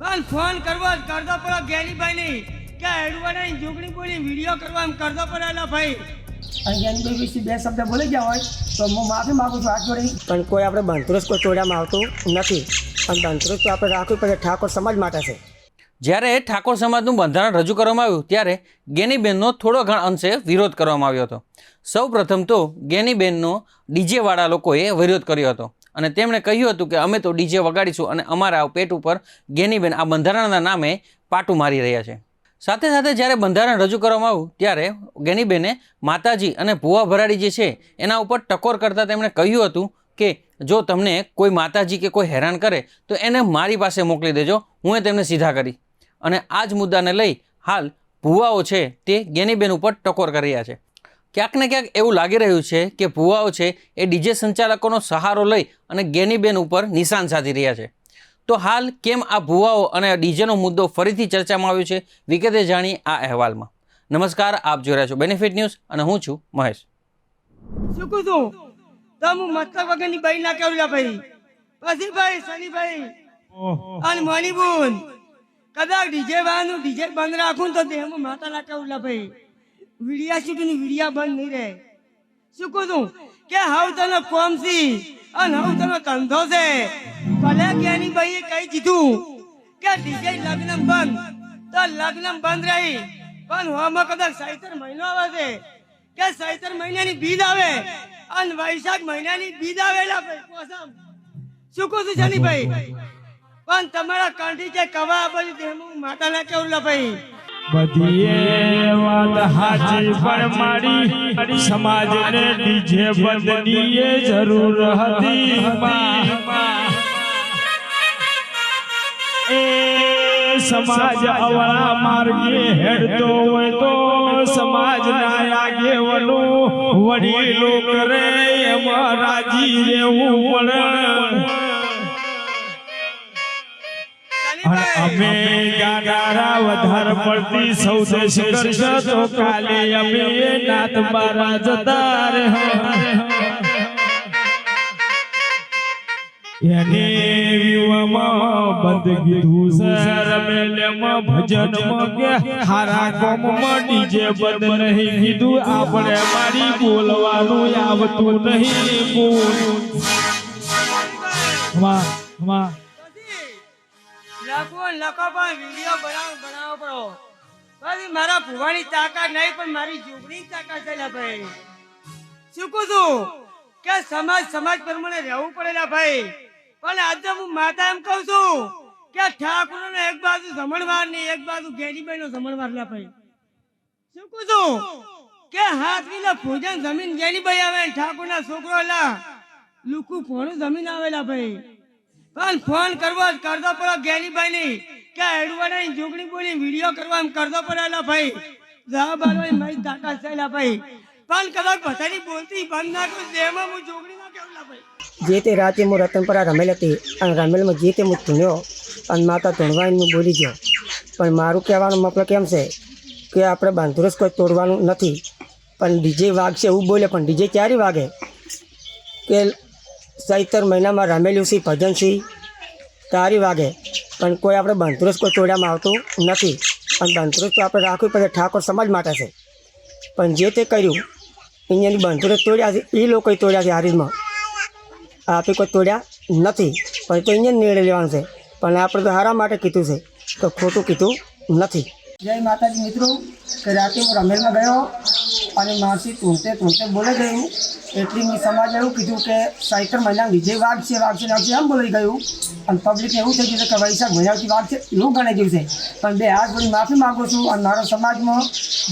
પણ ફોન કરવો કરતો પડો જ્ઞાનીભાઈ નહીં કે એડવાના જોગણી બોલી વિડીયો કરવા એમ કરતો પડેલા ભાઈ અને જ્ઞાનીભાઈ વિશે બે શબ્દ બોલી ગયા હોય તો હું માફી માગું છું હાથ જોડી। પણ કોઈ આપણે બંધુરસ કોઈ તોડવામાં આવતું નથી, પણ બંધુરસ તો આપણે રાખવું પડે ઠાકોર સમાજ માટે છે। જ્યારે ઠાકોર સમાજનું બંધારણ રજૂ કરવામાં આવ્યું ત્યારે જ્ઞાનીબેનનો થોડો ઘણો અંશે વિરોધ કરવામાં આવ્યો હતો। સૌ પ્રથમ તો જ્ઞાનીબેનનો ડીજેવાળા લોકોએ વિરોધ કર્યો હતો અને તેમણે કહ્યું હતું કે અમે તો ડીજે વગાડીશું અને અમારા પેટ ઉપર જ્ઞાનીબેન આ બંધારણના નામે પાટું મારી રહ્યા છે। સાથે સાથે જ્યારે બંધારણ રજૂ કરવામાં આવ્યું ત્યારે જ્ઞાનીબેને માતાજી અને ભુવા ભરાડી જે છે એના ઉપર ટકોર કરતાં તેમણે કહ્યું હતું કે જો તમને કોઈ માતાજી કે કોઈ હેરાન કરે તો એને મારી પાસે મોકલી દેજો, હું તેમને સીધા કરી। અને આ જ મુદ્દાને લઈ હાલ ભુવાઓ છે તે જ્ઞાનીબેન ઉપર ટકોર કરી રહ્યા છે। ક્યાંક ને ક્યાંક એવું લાગી રહ્યું છે કે ભુવાઓ છે એ ડીજે સંચાલકોનો સહારો લઈ અને જ્ઞાનીબેન ઉપર નિશાન સાધી રહ્યા છે। તો હાલ કેમ આ ભુવાઓ અને ડીજેનો મુદ્દો ફરીથી ચર્ચામાં આવ્યો છે વિગતે જાણીએ આ અહેવાલમાં। નમસ્કાર, આપ જોઈ રહ્યા છો બેનિફિટ ન્યૂઝ અને હું છું મહેશ। શું કહું છું તો હું મતલબ વગરની બાઈ ના કરું ભાઈ પછી ભાઈ સનીભાઈ અને મણિબુન કદાચ ડીજે વાળાનું ડીજે બંધ રાખું તો તેમાં માતા ના કરું ભાઈ વિડિયા શૂટિંગ વિડિયા બંધ નહીં રહે। શું કહું છું કે હાવ તને કોમ સી અને હાવ તને ધંધો છે। ભલે જ્ઞાનીભાઈએ કહી દીધું કે ડીજે લગ્ન બંધ તો લગ્ન બંધ રહી, પણ હોમાં કદાચ ચૈત્ર મહિનો આવે છે કે ચૈત્ર મહિનાની બીજ આવે અને વૈશાખ મહિનાની બીજ આવેલા ભાઈ શું કહું છું જનીભાઈ પણ તમારા કંઠી જે કવા બધું તેમાં માતા ના કેવું ભાઈ બધી વાત હાચી પણ મારી સમાજને ડીજે બંધની જરૂર હતી। એ સમાજ અવળા માર્ગે હેડતો હોય તો સમાજના આગેવાનો વડીલો કરે એમાં રાજી રહેવું પડે। અમે ગાડારા વધાર પડતી સૌદેશ કરશો તો કાલે અમે નાત બારા જતા રે। એને વિવામાં બંધ કીધું સર મેલેમાં ભજનમાં કે હારા કોમમાં ડીજે બંધ નહીં કીધું આપણે મારી બોલવાનું આવતું નહીં બોલ લખો પણ વિડીયો બનાવો પડો પછી મારા ભુવાની તાકાત નહીં પણ મારી જોગણી તાકાત છે ભાઈ। શું કહું છું કે સમાજ પ્રમાણે રહેવું પડેલા ભાઈ, પણ આજે હું માતા એમ કહું છું કે ઠાકોરનો એક બાજુ જમણવાર ને એક બાજુ જ્ઞાનીભાઈ નો જમણવાર લા ભાઈ। શું કહું છું કે હાથ વીના ભોજન જમીન જ્ઞાનીભાઈ આવે ઠાકોર ના છોકરો લા લુકુ ફોનું જમીન આવેલા ભાઈ। પણ ફોન કરવો કરતો પડો જ્ઞાનીભાઈ નહીં કે એડવાના જોગણી બોલી વિડીયો કરવા એમ કરતો પડેલા ભાઈ જવાબ આલવાની મારી તાકાત છે ભાઈ। પણ કદાચ બધાની બોલતી બંધ ના કરું જેમાં હું જોગણી ના કેવલા ભાઈ। જે તે રાતે હું રતનપરા રમેલ હતી અને રમેલમાં જે તે હું ધૂણ્યો અને માતા ધૂણવાઈને હું બોલી ગયો, પણ મારું કહેવાનો મતલબ કેમ છે કે આપણે બંધુરસ કોઈ તોડવાનું નથી, પણ ડીજે વાગશે એવું બોલે, પણ ડીજે ક્યારે વાગે કે ચૈત્ર મહિનામાં રમેલું છે ભજન છે તારી વાગે, પણ કોઈ આપણે બંધુરસ કોઈ તોડવામાં આવતું નથી, પણ બંધુરસ તો આપણે રાખવું પડે ઠાકોર સમાજ માટે છે। પણ જે તે કર્યું અહીંયાની બંધુરસ તોડ્યા છે એ લોકોએ તોડ્યા છે હારીજમાં, આપણે કોઈ તોડ્યા નથી, પણ તો અહીંયા નિર્ણય લેવાનો છે, પણ આપણે તો હારા માટે કીધું છે તો ખોટું કીધું નથી। જય માતાજી મિત્રો, કે રાતે હું રમેલમાં ગયો અને માસી તૂંટે બોલે ગયું એટલી મેં સમાજ એવું કીધું કે ચૈત્ર મહિના ડીજે વાગશે એમ બોલાઈ ગયું અને પબ્લિકને એવું થઈ ગયું કે વૈશાખ મહિનાથી વાગશે એવું ગણાઈ ગયું છે। પણ બે હાથ જોડી માફી માગું છું અને મારા સમાજમાં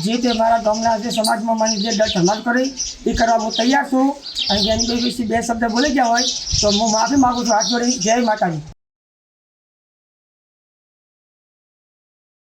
જે તે મારા ગામના જે સમાજમાં મને જે ડર ધમાલ કરી એ કરવા હું તૈયાર છું। અને જ્ઞાનીભાઈ વિશે બે શબ્દ બોલી ગયા હોય તો હું માફી માગું છું હાથ જોડી। જય માતાજી।